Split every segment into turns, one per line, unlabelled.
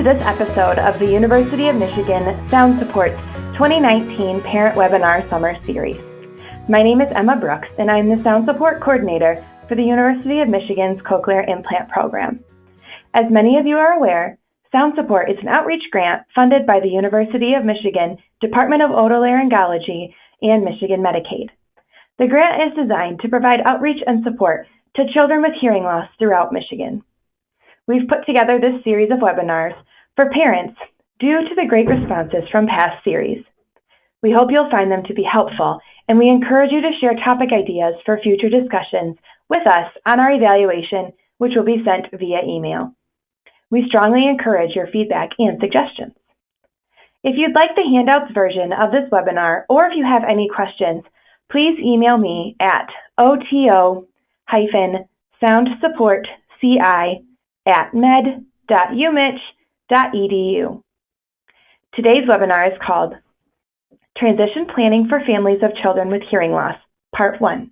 to this episode of the University of Michigan Sound Support's 2019 Parent Webinar Summer Series. My name is Emma Brooks, and I'm the Sound Support Coordinator for the University of Michigan's Cochlear Implant Program. As many of you are aware, Sound Support is an outreach grant funded by the University of Michigan Department of Otolaryngology and Michigan Medicaid. The grant is designed to provide outreach and support to children with hearing loss throughout Michigan. We've put together this series of webinars for parents due to the great responses from past series. We hope you'll find them to be helpful, and we encourage you to share topic ideas for future discussions with us on our evaluation, which will be sent via email. We strongly encourage your feedback and suggestions. If you'd like the handouts version of this webinar, or if you have any questions, please email me at oto-soundsupportci@med.umich.edu. Today's webinar is called Transition Planning for Families of Children with Hearing Loss, Part 1.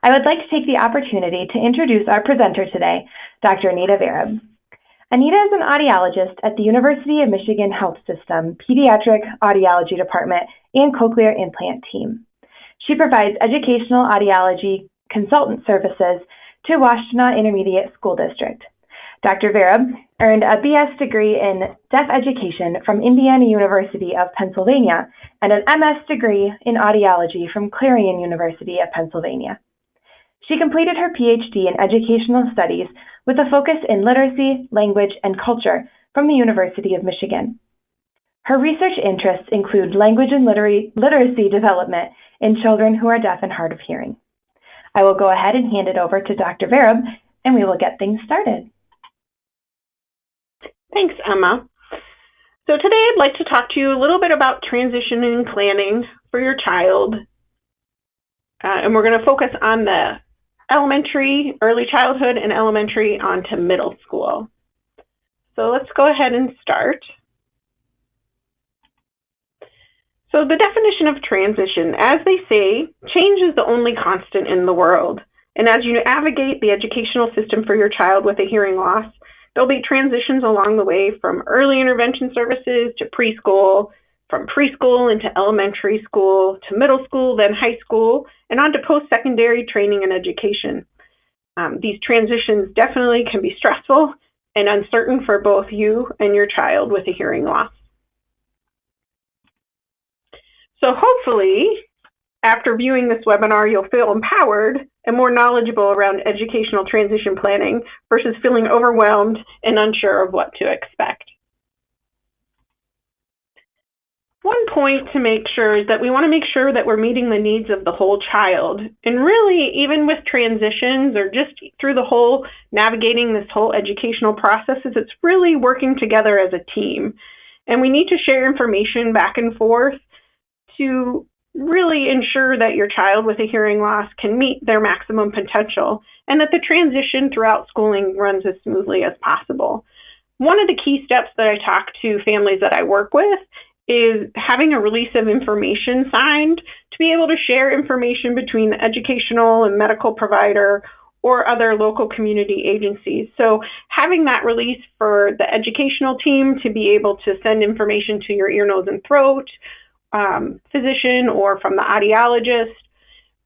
I would like to take the opportunity to introduce our presenter today, Dr. Anita Vereb. Anita is an audiologist at the University of Michigan Health System Pediatric Audiology Department and Cochlear Implant Team. She provides educational audiology consultant services to Washtenaw Intermediate School District. Dr. Vereb earned a BS degree in Deaf Education from Indiana University of Pennsylvania and an MS degree in audiology from Clarion University of Pennsylvania. She completed her PhD in Educational Studies with a focus in literacy, language, and culture from the University of Michigan. Her research interests include language and literacy development in children who are deaf and hard of hearing. I will go ahead and hand it over to Dr. Vereb, and we will get things started.
Thanks, Emma. So today I'd like to talk to you a little bit about transitioning planning for your child. And we're going to focus on the elementary, early childhood, and elementary onto middle school. So let's go ahead and start. So the definition of transition, as they say, change is the only constant in the world. And as you navigate the educational system for your child with a hearing loss, there'll be transitions along the way from early intervention services to preschool, from preschool into elementary school to middle school, then high school, and on to post-secondary training and education. These transitions definitely can be stressful and uncertain for both you and your child with a hearing loss. So hopefully, after viewing this webinar, you'll feel empowered and more knowledgeable around educational transition planning versus feeling overwhelmed and unsure of what to expect. One point to make sure is that we want to make sure that we're meeting the needs of the whole child. And really, even with transitions or just through the whole navigating this whole educational processes, it's really working together as a team. And we need to share information back and forth to really ensure that your child with a hearing loss can meet their maximum potential and that the transition throughout schooling runs as smoothly as possible. One of the key steps that I talk to families that I work with is having a release of information signed to be able to share information between the educational and medical provider or other local community agencies. So having that release for the educational team to be able to send information to your ear, nose, and throat physician or from the audiologist,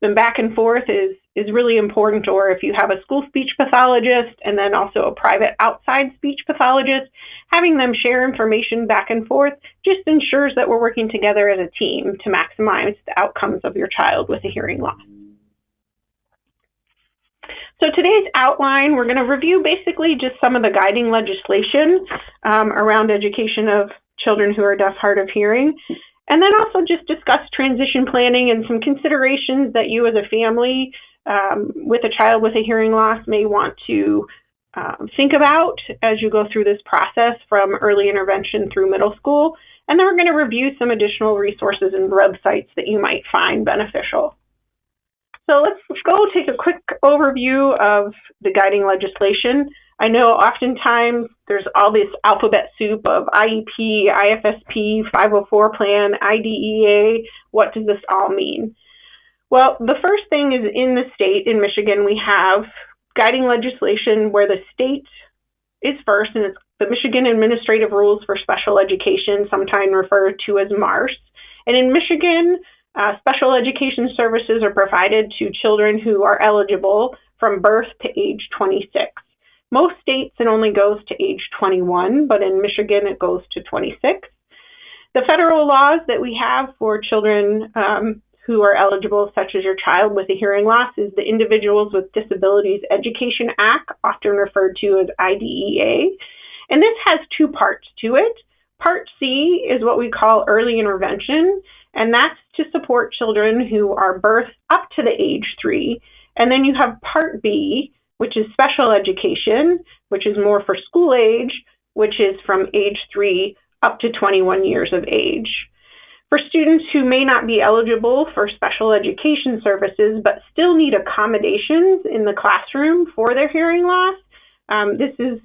and back and forth is really important. Or if you have a school speech pathologist and then also a private outside speech pathologist, having them share information back and forth just ensures that we're working together as a team to maximize the outcomes of your child with a hearing loss. So today's outline, we're going to review basically just some of the guiding legislation around education of children who are deaf, hard of hearing. And then also just discuss transition planning and some considerations that you as a family with a child with a hearing loss may want to think about as you go through this process from early intervention through middle school. And then we're going to review some additional resources and websites that you might find beneficial. So let's go take a quick overview of the guiding legislation. I know oftentimes there's all this alphabet soup of IEP, IFSP, 504 plan, IDEA. What does this all mean? Well, the first thing is in the state, in Michigan, we have guiding legislation where the state is first, and it's the Michigan Administrative Rules for Special Education, sometimes referred to as MARS. And in Michigan, special education services are provided to children who are eligible from birth to age 26. Most states it only goes to age 21, but in Michigan it goes to 26. The federal laws that we have for children who are eligible, such as your child with a hearing loss, is the Individuals with Disabilities Education Act, often referred to as IDEA. And this has two parts to it. Part C is what we call early intervention, and that's to support children who are birthed up to the age 3. And then you have Part B, which is special education, which is more for school age, which is from age 3 up to 21 years of age. For students who may not be eligible for special education services but still need accommodations in the classroom for their hearing loss, this is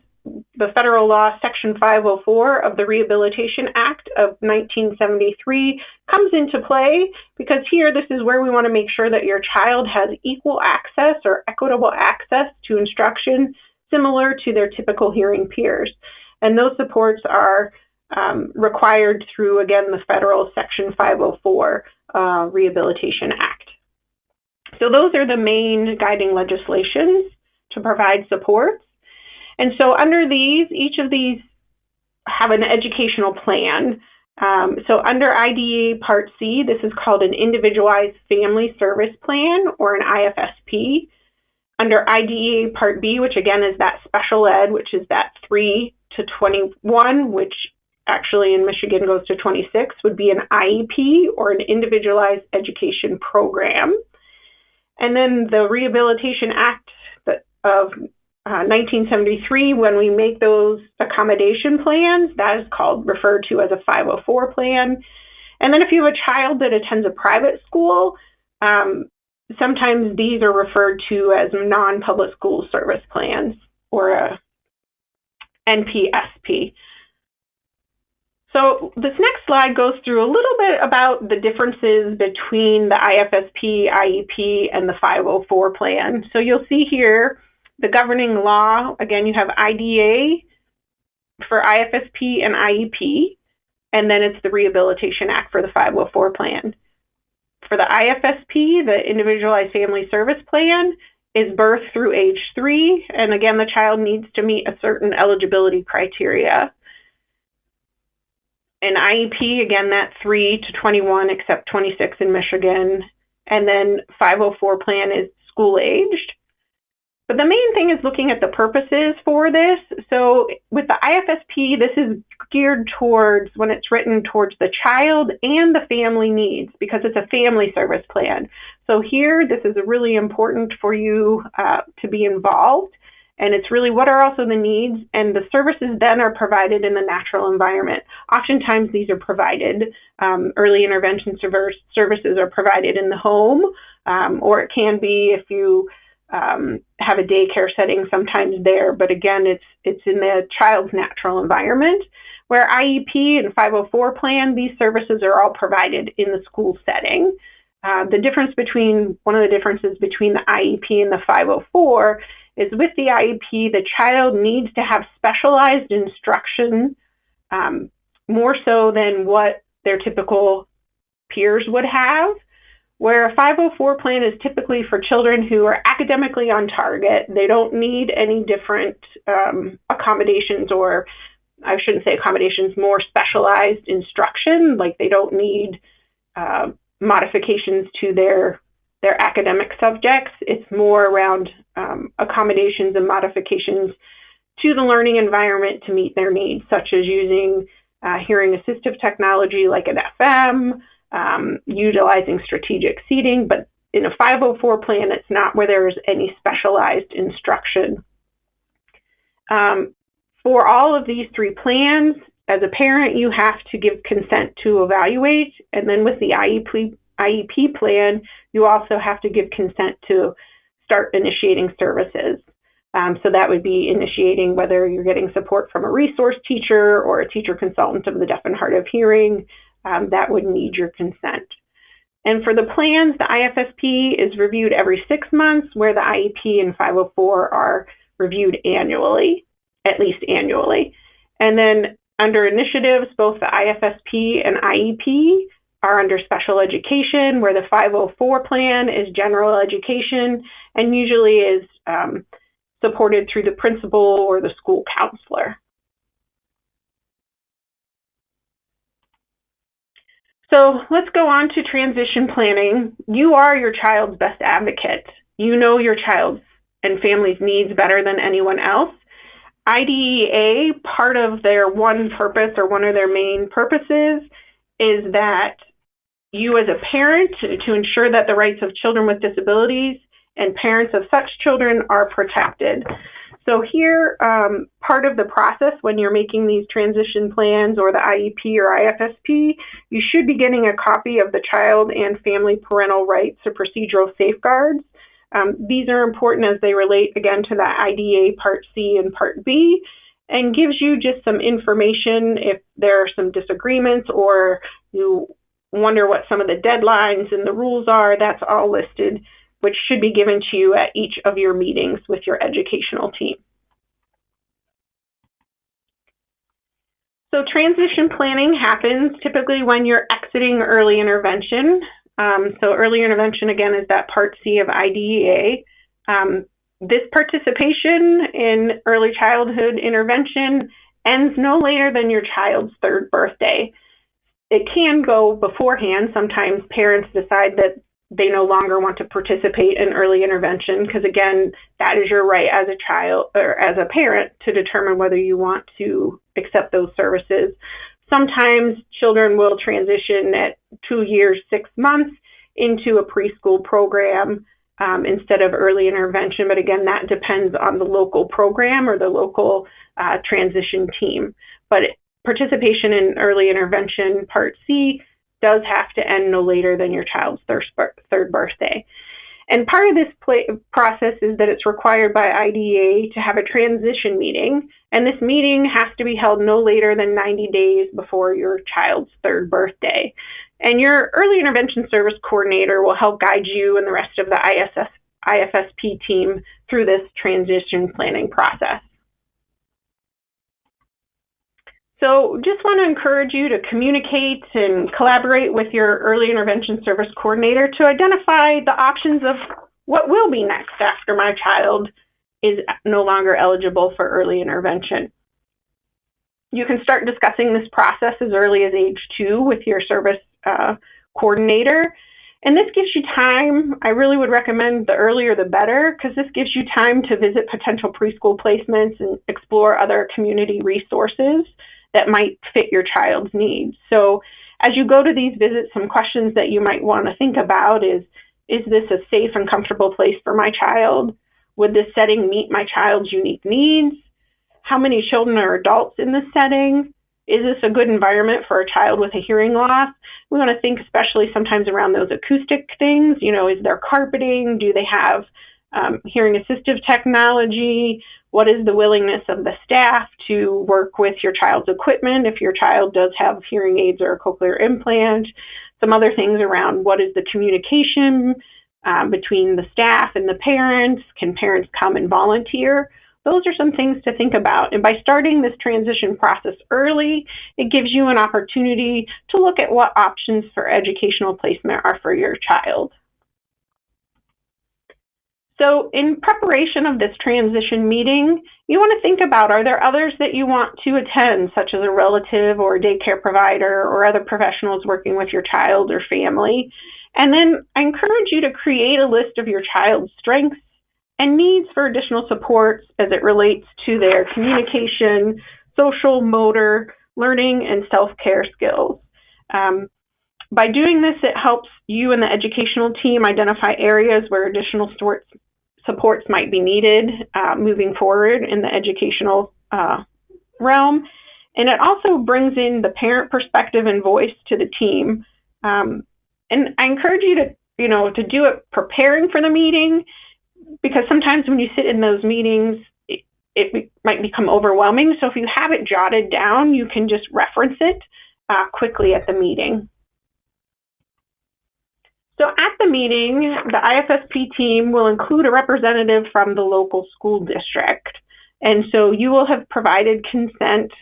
the federal law, Section 504 of the Rehabilitation Act of 1973 comes into play, because here this is where we want to make sure that your child has equal access or equitable access to instruction similar to their typical hearing peers. And those supports are required through, again, the federal Section 504 Rehabilitation Act. So those are the main guiding legislations to provide supports. And so under these, each of these have an educational plan. So under IDEA Part C, this is called an Individualized Family Service Plan, or an IFSP. Under IDEA Part B, which again is that special ed, which is that 3 to 21, which actually in Michigan goes to 26, would be an IEP, or an Individualized Education Program. And then the Rehabilitation Act of 1973, when we make those accommodation plans, that is referred to as a 504 plan. And then if you have a child that attends a private school, sometimes these are referred to as non-public school service plans, or a NPSP. So this next slide goes through a little bit about the differences between the IFSP, IEP, and the 504 plan. So you'll see here the governing law. Again, you have IDEA for IFSP and IEP, and then it's the Rehabilitation Act for the 504 plan. For the IFSP, the Individualized Family Service Plan, is birth through age 3, and again, the child needs to meet a certain eligibility criteria. An IEP, again, that 3 to 21, except 26 in Michigan, and then 504 plan is school-aged. But the main thing is looking at the purposes for this. So with the IFSP, this is geared towards, when it's written, towards the child and the family needs, because it's a family service plan. So here, this is really important for you to be involved. And it's really what are also the needs, and the services then are provided in the natural environment. Oftentimes these are provided, early intervention services are provided in the home, or it can be if you have a daycare setting sometimes there, but again, it's in the child's natural environment. Where IEP and 504 plan, these services are all provided in the school setting. One of the differences between the IEP and the 504 is with the IEP, the child needs to have specialized instruction, more so than what their typical peers would have. Where a 504 plan is typically for children who are academically on target. They don't need any different accommodations, or I shouldn't say accommodations, more specialized instruction. Like they don't need modifications to their academic subjects. It's more around accommodations and modifications to the learning environment to meet their needs, such as using hearing assistive technology like an FM, utilizing strategic seating. But in a 504 plan, it's not where there's any specialized instruction. For all of these 3 plans, as a parent, you have to give consent to evaluate. And then with the IEP plan, you also have to give consent to start initiating services. So that would be initiating whether you're getting support from a resource teacher or a teacher consultant of the deaf and hard of hearing. That would need your consent. And for the plans, the IFSP is reviewed every 6 months, where the IEP and 504 are reviewed annually, at least annually. And then under initiatives, both the IFSP and IEP are under special education, where the 504 plan is general education and usually is supported through the principal or the school counselor. So let's go on to transition planning. You are your child's best advocate. You know your child's and family's needs better than anyone else. IDEA, part of their one purpose or one of their main purposes is that you as a parent, to ensure that the rights of children with disabilities and parents of such children are protected. So here, part of the process when you're making these transition plans or the IEP or IFSP, you should be getting a copy of the child and family parental rights or procedural safeguards. These are important as they relate, again, to the IDEA Part C and Part B, and gives you just some information if there are some disagreements or you wonder what some of the deadlines and the rules are. That's all listed, which should be given to you at each of your meetings with your educational team. So transition planning happens typically when you're exiting early intervention. So early intervention, again, is that Part C of IDEA. This participation in early childhood intervention ends no later than your child's 3rd birthday. It can go beforehand. Sometimes parents decide that they no longer want to participate in early intervention because, again, that is your right as a child or as a parent to determine whether you want to accept those services. Sometimes children will transition at 2 years, 6 months into a preschool program instead of early intervention. But again, that depends on the local program or the local transition team. But participation in early intervention Part C does have to end no later than your child's 3rd birthday. And part of this process is that it's required by IDEA to have a transition meeting, and this meeting has to be held no later than 90 days before your child's 3rd birthday. And your early intervention service coordinator will help guide you and the rest of the IFSP team through this transition planning process. So just want to encourage you to communicate and collaborate with your early intervention service coordinator to identify the options of what will be next after my child is no longer eligible for early intervention. You can start discussing this process as early as age 2 with your service coordinator. And this gives you time. I really would recommend the earlier the better, because this gives you time to visit potential preschool placements and explore other community resources that might fit your child's needs. So as you go to these visits, some questions that you might want to think about is this a safe and comfortable place for my child? Would this setting meet my child's unique needs? How many children or adults in this setting? Is this a good environment for a child with a hearing loss? We want to think especially sometimes around those acoustic things. You know, is there carpeting? Do they have hearing assistive technology? What is the willingness of the staff to work with your child's equipment if your child does have hearing aids or a cochlear implant? Some other things around what is the communication between the staff and the parents? Can parents come and volunteer? Those are some things to think about. And by starting this transition process early, it gives you an opportunity to look at what options for educational placement are for your child. So in preparation of this transition meeting, you want to think about, are there others that you want to attend, such as a relative or a daycare provider or other professionals working with your child or family? And then I encourage you to create a list of your child's strengths and needs for additional supports as it relates to their communication, social, motor, learning, and self-care skills. By doing this, it helps you and the educational team identify areas where additional supports might be needed moving forward in the educational realm. And it also brings in the parent perspective and voice to the team. And I encourage you to do it preparing for the meeting, because sometimes when you sit in those meetings, it might become overwhelming. So if you have it jotted down, you can just reference it quickly at the meeting. So at the meeting, the IFSP team will include a representative from the local school district. And so you will have provided consent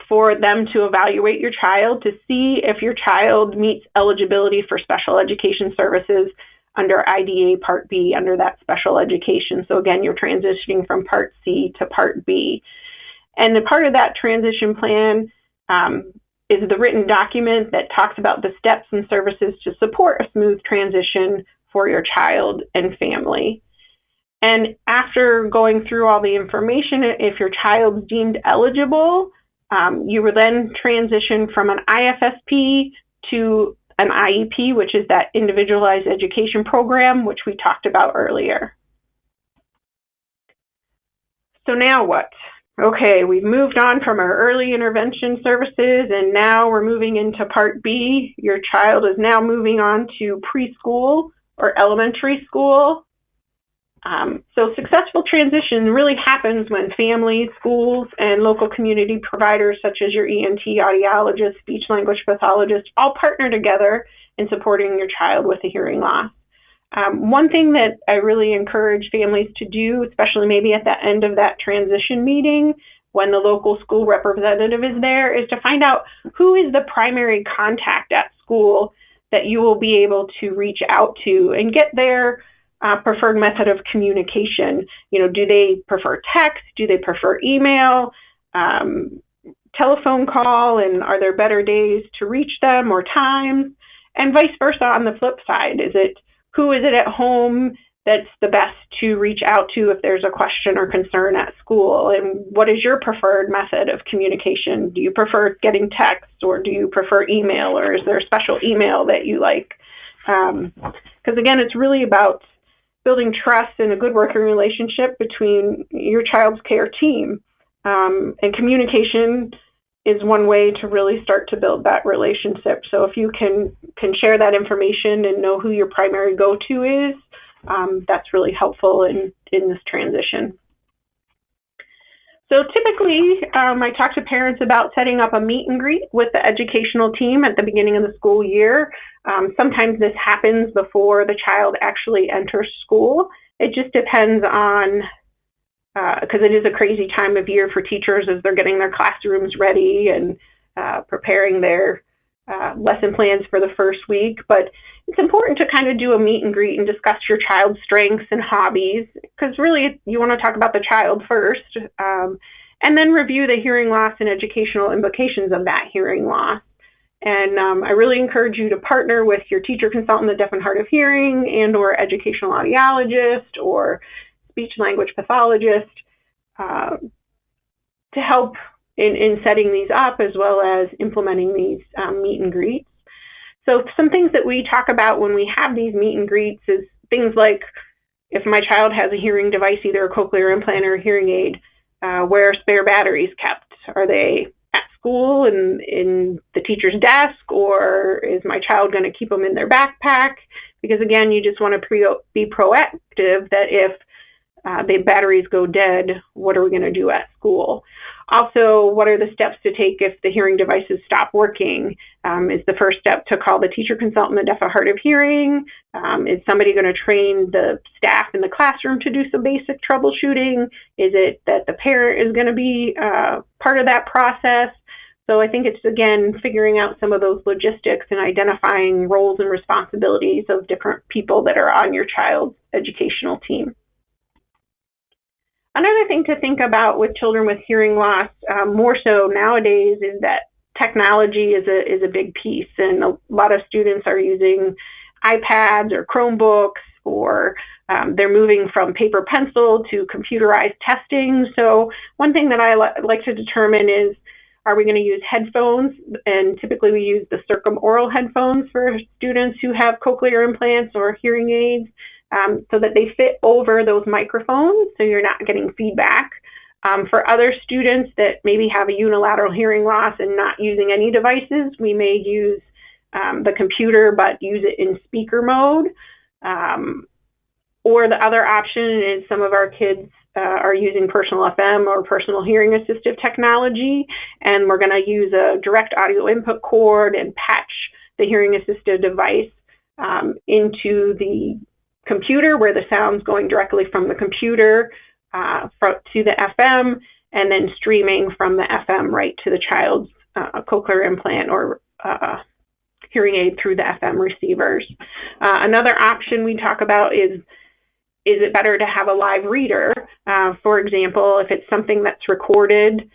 for them to evaluate your child to see if your child meets eligibility for special education services under IDA Part B, under that special education. So again, you're transitioning from Part C to Part B. And a part of that transition plan is the written document that talks about the steps and services to support a smooth transition for your child and family. And after going through all the information, if your child's deemed eligible, you will then transition from an IFSP to an IEP, which is that individualized education program, which we talked about earlier. So now what? Okay, we've moved on from our early intervention services, and now we're moving into Part B. Your child is now moving on to preschool or elementary school. So successful transition really happens when families, schools, and local community providers such as your ENT, audiologist, speech language pathologist all partner together in supporting your child with a hearing loss. One thing that I really encourage families to do, especially maybe at the end of that transition meeting when the local school representative is there, is to find out who is the primary contact at school that you will be able to reach out to and get their preferred method of communication. You know, do they prefer text? Do they prefer email? Telephone call? And are there better days to reach them or times? And vice versa on the flip side. Who is it at home that's the best to reach out to if there's a question or concern at school? And what is your preferred method of communication? Do you prefer getting text, or do you prefer email, or is there a special email that you like? Because again, it's really about building trust and a good working relationship between your child's care team. And communication is one way to really start to build that relationship. So if you can share that information and know who your primary go-to is, that's really helpful in this transition. So typically, I talk to parents about setting up a meet and greet with the educational team at the beginning of the school year. Sometimes this happens before the child actually enters school. It just depends on, because it is a crazy time of year for teachers as they're getting their classrooms ready and preparing their lesson plans for the first week. But it's important to kind of do a meet and greet and discuss your child's strengths and hobbies, because really you want to talk about the child first, and then review the hearing loss and educational implications of that hearing loss. And I really encourage you to partner with your teacher consultant, the deaf and hard of hearing, and or educational audiologist or speech language pathologist to help in setting these up, as well as implementing these meet and greets. So some things that we talk about when we have these meet and greets is things like, if my child has a hearing device, either a cochlear implant or a hearing aid, where are spare batteries kept? Are they at school and in the teacher's desk, or is my child going to keep them in their backpack? Because again, you just want to be proactive that if the batteries go dead, what are we going to do at school? Also, what are the steps to take if the hearing devices stop working? Is the first step to call the teacher consultant, the deaf or hard of hearing? Is somebody going to train the staff in the classroom to do some basic troubleshooting? Is it that the parent is going to be part of that process? So I think it's, again, figuring out some of those logistics and identifying roles and responsibilities of different people that are on your child's educational team. Another thing to think about with children with hearing loss, more so nowadays, is that technology is a big piece, and a lot of students are using iPads or Chromebooks, or they're moving from paper pencil to computerized testing. So one thing that I like to determine is, are we going to use headphones? And typically we use the circumaural headphones for students who have cochlear implants or hearing aids, so that they fit over those microphones so you're not getting feedback. For other students that maybe have a unilateral hearing loss and not using any devices, we may use the computer but use it in speaker mode. Or the other option is some of our kids are using personal FM or personal hearing assistive technology, and we're going to use a direct audio input cord and patch the hearing assistive device into the computer, where the sound's going directly from the computer to the FM, and then streaming from the FM right to the child's cochlear implant or hearing aid through the FM receivers. Another option we talk about is it better to have a live reader? For example, if it's something that's recorded,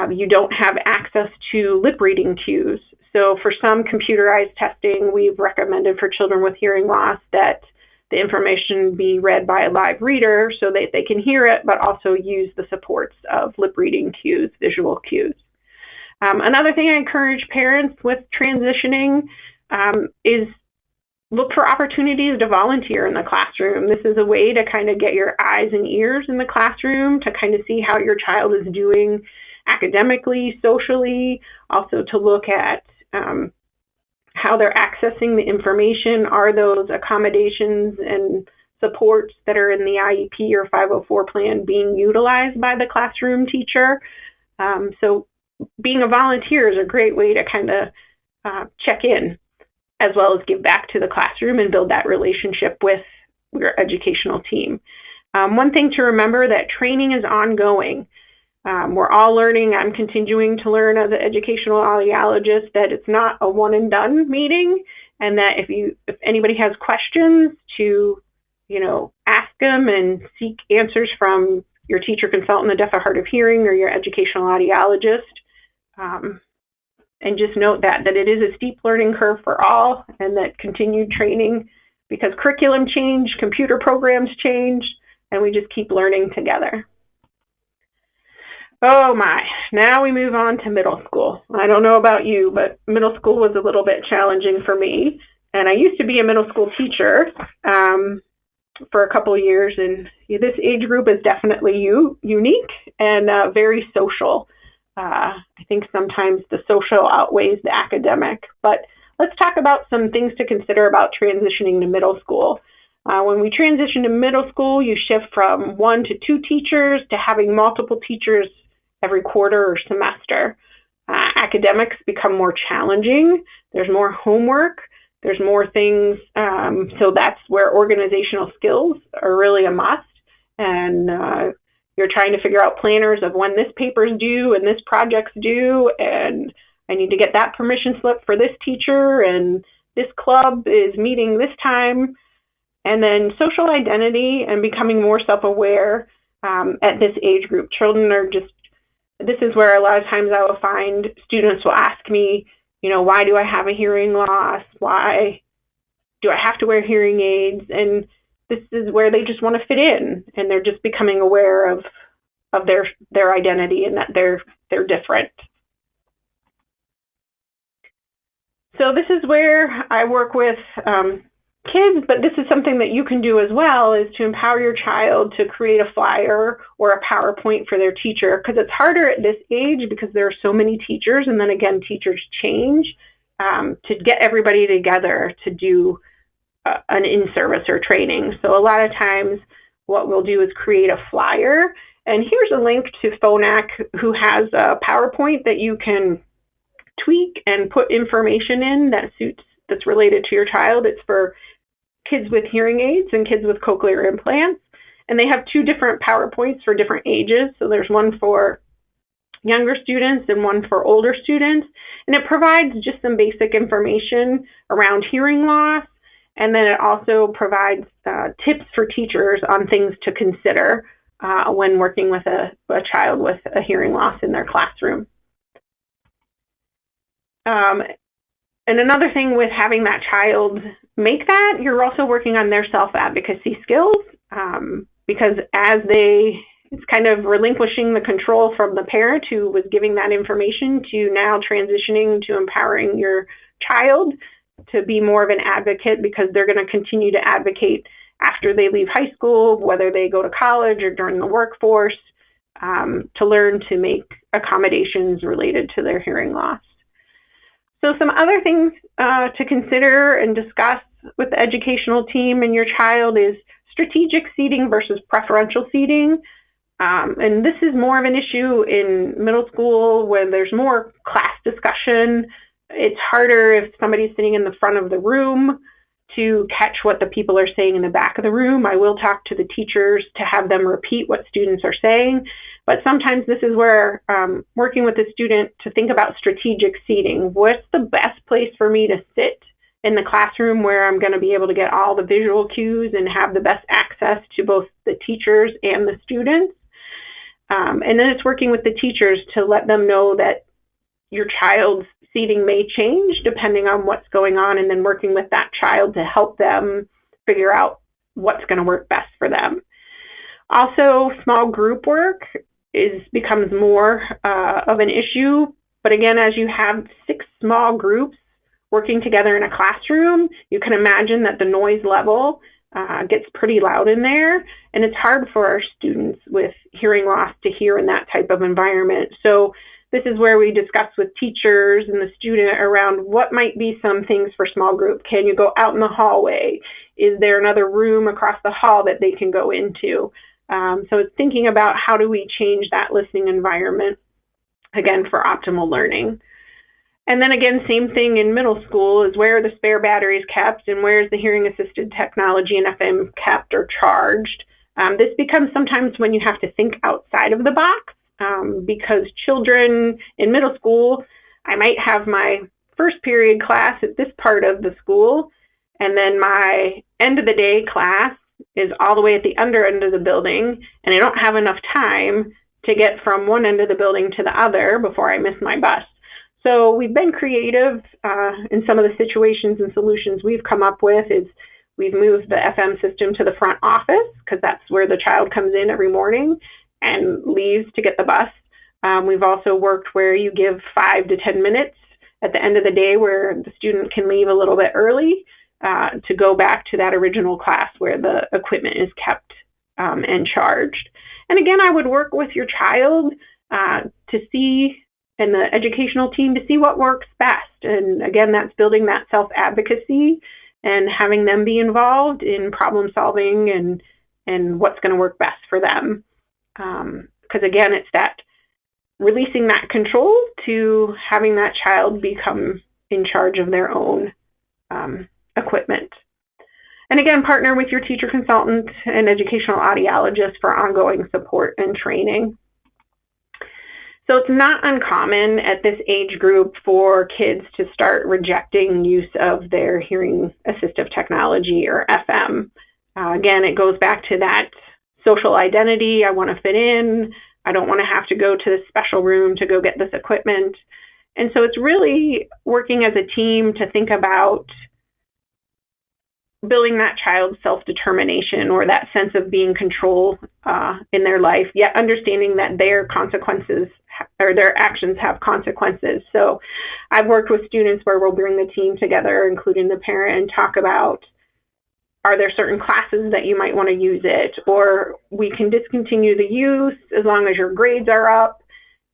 you don't have access to lip reading cues. So for some computerized testing, we've recommended for children with hearing loss that the information be read by a live reader so that they can hear it, but also use the supports of lip reading cues, visual cues. Another thing I encourage parents with transitioning is look for opportunities to volunteer in the classroom. This is a way to kind of get your eyes and ears in the classroom to kind of see how your child is doing academically, socially, also to look at how they're accessing the information. Are those accommodations and supports that are in the IEP or 504 plan being utilized by the classroom teacher? So being a volunteer is a great way to kind of check in, as well as give back to the classroom and build that relationship with your educational team. One thing to remember, that training is ongoing. We're all learning. I'm continuing to learn as an educational audiologist that it's not a one and done meeting, and that if anybody has questions, to ask them and seek answers from your teacher consultant, the deaf or hard of hearing, or your educational audiologist. And just note that it is a steep learning curve for all, and that continued training, because curriculum change, computer programs change, and we just keep learning together. Oh my, now we move on to middle school. I don't know about you, but middle school was a little bit challenging for me. And I used to be a middle school teacher for a couple of years, and this age group is definitely unique and very social. I think sometimes the social outweighs the academic, but let's talk about some things to consider about transitioning to middle school. When we transition to middle school, you shift from 1 to 2 teachers to having multiple teachers every quarter or semester. Academics become more challenging. There's more homework. There's more things. So that's where organizational skills are really a must. And you're trying to figure out planners of when this paper's due and this project's due, and I need to get that permission slip for this teacher, and this club is meeting this time. And then social identity and becoming more self-aware at this age group. Children are this is where a lot of times I will find students will ask me, why do I have a hearing loss? Why do I have to wear hearing aids? And this is where they just want to fit in, and they're just becoming aware of their identity and that they're different. So this is where I work with kids, but this is something that you can do as well, is to empower your child to create a flyer or a PowerPoint for their teacher, because it's harder at this age because there are so many teachers, and then again, teachers change, to get everybody together to do an in-service or training. So a lot of times what we'll do is create a flyer, and here's a link to Phonak, who has a PowerPoint that you can tweak and put information in that's related to your child. It's for kids with hearing aids and kids with cochlear implants, and they have 2 different PowerPoints for different ages. So there's one for younger students and one for older students, and it provides just some basic information around hearing loss. And then it also provides tips for teachers on things to consider when working with a child with a hearing loss in their classroom. And another thing with having that child make that, you're also working on their self-advocacy skills, because it's kind of relinquishing the control from the parent who was giving that information to now transitioning to empowering your child to be more of an advocate, because they're going to continue to advocate after they leave high school, whether they go to college or during the workforce, to learn to make accommodations related to their hearing loss. So some other things to consider and discuss with the educational team and your child is strategic seating versus preferential seating. And this is more of an issue in middle school when there's more class discussion. It's harder if somebody's sitting in the front of the room to catch what the people are saying in the back of the room. I will talk to the teachers to have them repeat what students are saying. But sometimes this is where working with the student to think about strategic seating. What's the best place for me to sit in the classroom where I'm going to be able to get all the visual cues and have the best access to both the teachers and the students? And then it's working with the teachers to let them know that your child's seating may change depending on what's going on, and then working with that child to help them figure out what's going to work best for them. Also, small group work becomes more of an issue. But again, as you have 6 small groups working together in a classroom, you can imagine that the noise level gets pretty loud in there, and it's hard for our students with hearing loss to hear in that type of environment. So this is where we discuss with teachers and the student around what might be some things for small group. Can you go out in the hallway? Is there another room across the hall that they can go into? So it's thinking about how do we change that listening environment, again, for optimal learning. And then again, same thing in middle school is where are the spare batteries kept and where is the hearing assisted technology and FM kept or charged. This becomes sometimes when you have to think outside of the box because children in middle school, I might have my first period class at this part of the school, and then my end of the day class is all the way at the under end of the building, and I don't have enough time to get from one end of the building to the other before I miss my bus. So we've been creative in some of the situations and solutions we've come up with. Is we've moved the FM system to the front office because that's where the child comes in every morning and leaves to get the bus. We've also worked where you give 5 to 10 minutes at the end of the day where the student can leave a little bit early to go back to that original class where the equipment is kept and charged. And again, I would work with your child to see, and the educational team to see what works best. And again, that's building that self-advocacy and having them be involved in problem solving and what's going to work best for them. Because again, it's that releasing that control to having that child become in charge of their own equipment. And again, partner with your teacher consultant and educational audiologist for ongoing support and training. So it's not uncommon at this age group for kids to start rejecting use of their hearing assistive technology or FM. Again, it goes back to that social identity. I want to fit in. I don't want to have to go to this special room to go get this equipment. And so it's really working as a team to think about building that child's self-determination or that sense of being control in their life, yet understanding that their consequences or their actions have consequences. So I've worked with students where we'll bring the team together, including the parent, and talk about, are there certain classes that you might want to use it? Or we can discontinue the use as long as your grades are up.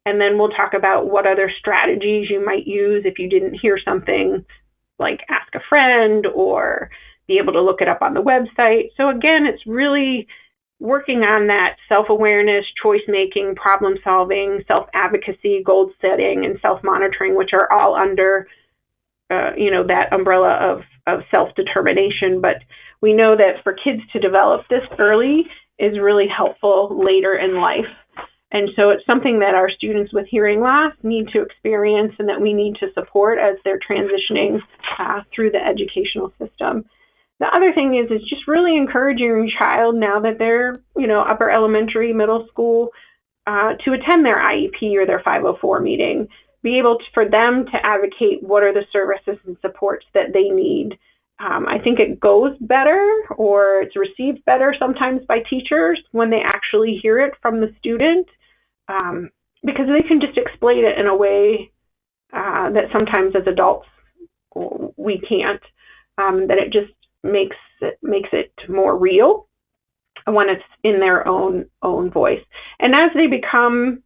And then we'll talk about what other strategies you might use if you didn't hear something, like ask a friend or be able to look it up on the website. So again, it's really working on that self-awareness, choice-making, problem-solving, self-advocacy, goal setting, and self-monitoring, which are all under, that umbrella of self-determination. But we know that for kids to develop this early is really helpful later in life. And so it's something that our students with hearing loss need to experience and that we need to support as they're transitioning through the educational system. The other thing is just really encouraging your child now that they're, upper elementary, middle school, to attend their IEP or their 504 meeting, be able for them to advocate what are the services and supports that they need. I think it goes better or it's received better sometimes by teachers when they actually hear it from the student because they can just explain it in a way that sometimes as adults we can't, that it just makes it more real when it's in their own voice. And as they become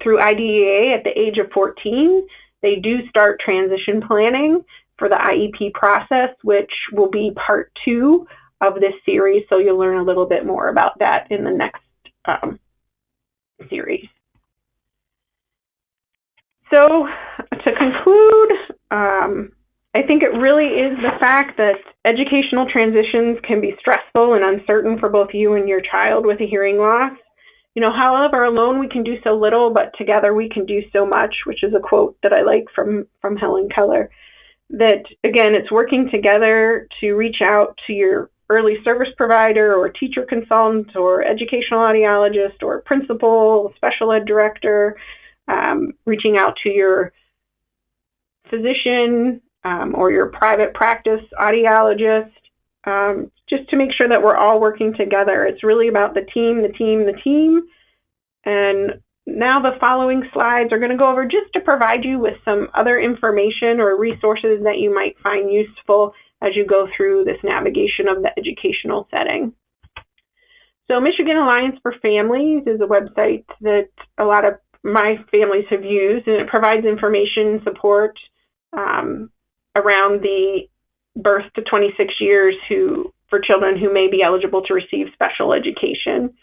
through IDEA at the age of 14, they do start transition planning for the IEP process, which will be part 2 of this series. So you'll learn a little bit more about that in the next series. So to conclude, I think it really is the fact that educational transitions can be stressful and uncertain for both you and your child with a hearing loss. However, alone we can do so little, but together we can do so much, which is a quote that I like from Helen Keller. That, again, it's working together to reach out to your early service provider or teacher consultant or educational audiologist or principal, special ed director, reaching out to your physician or your private practice audiologist, just to make sure that we're all working together. It's really about the team, the team, the team. And now the following slides are going to go over just to provide you with some other information or resources that you might find useful as you go through this navigation of the educational setting. So Michigan Alliance for Families is a website that a lot of my families have used, and it provides information and support around the birth to 26 years for children who may be eligible to receive special education.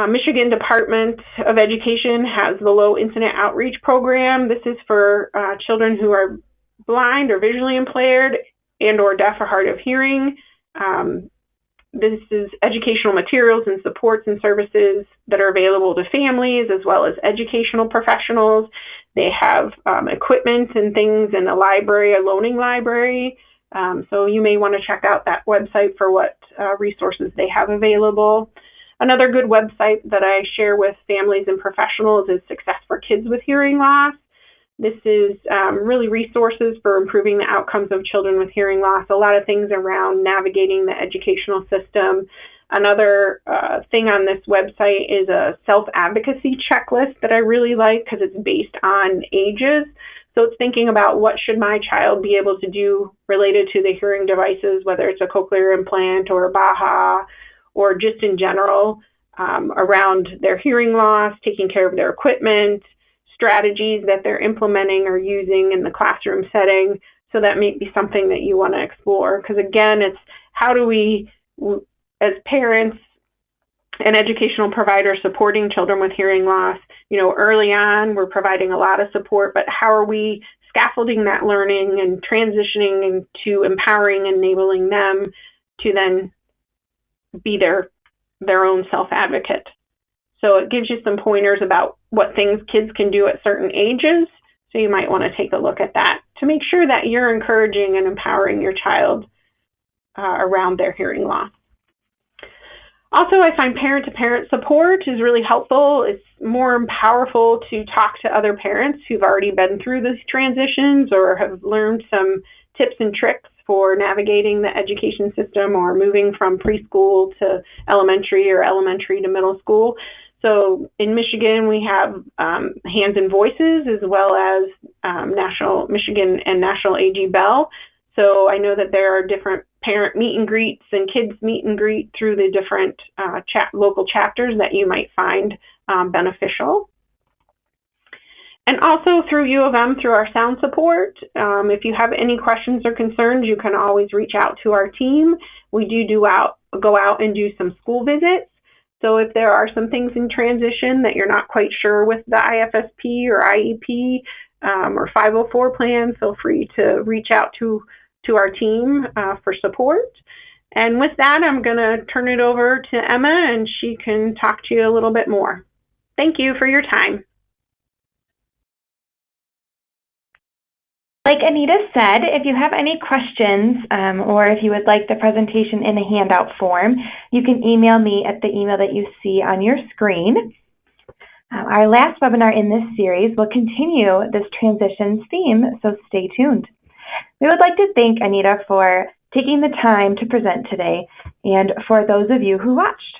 Michigan Department of Education has the Low Incident Outreach Program. This is for children who are blind or visually impaired and or deaf or hard of hearing. This is educational materials and supports and services that are available to families as well as educational professionals. They have equipment and things in a library, a loaning library. So you may want to check out that website for what resources they have available. Another good website that I share with families and professionals is Success for Kids with Hearing Loss. This is really resources for improving the outcomes of children with hearing loss, a lot of things around navigating the educational system. Another thing on this website is a self-advocacy checklist that I really like because it's based on ages. So it's thinking about what should my child be able to do related to the hearing devices, whether it's a cochlear implant or a BAHA, or just in general around their hearing loss, taking care of their equipment, strategies that they're implementing or using in the classroom setting. So that may be something that you want to explore. Because again, it's how do we, as parents and educational providers supporting children with hearing loss, early on we're providing a lot of support, but how are we scaffolding that learning and transitioning into empowering and enabling them to then be their own self-advocate. So it gives you some pointers about what things kids can do at certain ages. So you might want to take a look at that to make sure that you're encouraging and empowering your child around their hearing loss. Also, I find parent-to-parent support is really helpful. It's more powerful to talk to other parents who've already been through these transitions or have learned some tips and tricks for navigating the education system or moving from preschool to elementary or elementary to middle school. So in Michigan, we have Hands and Voices as well as National Michigan and National AG Bell. So I know that there are different parent meet and greets and kids meet and greet through the different local chapters that you might find beneficial. And also through U of M, through our sound support. If you have any questions or concerns, you can always reach out to our team. We do go out and do some school visits. So if there are some things in transition that you're not quite sure with the IFSP or IEP or 504 plan, feel free to reach out to our team for support. And with that, I'm going to turn it over to Emma, and she can talk to you a little bit more. Thank you for your time.
Like Anita said, if you have any questions or if you would like the presentation in a handout form, you can email me at the email that you see on your screen. Our last webinar in this series will continue this transitions theme, so stay tuned. We would like to thank Anita for taking the time to present today and for those of you who watched.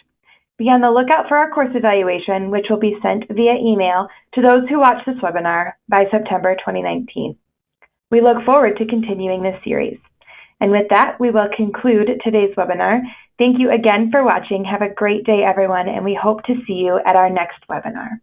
Be on the lookout for our course evaluation, which will be sent via email to those who watch this webinar by September 2019. We look forward to continuing this series. And with that, we will conclude today's webinar. Thank you again for watching. Have a great day, everyone, and we hope to see you at our next webinar.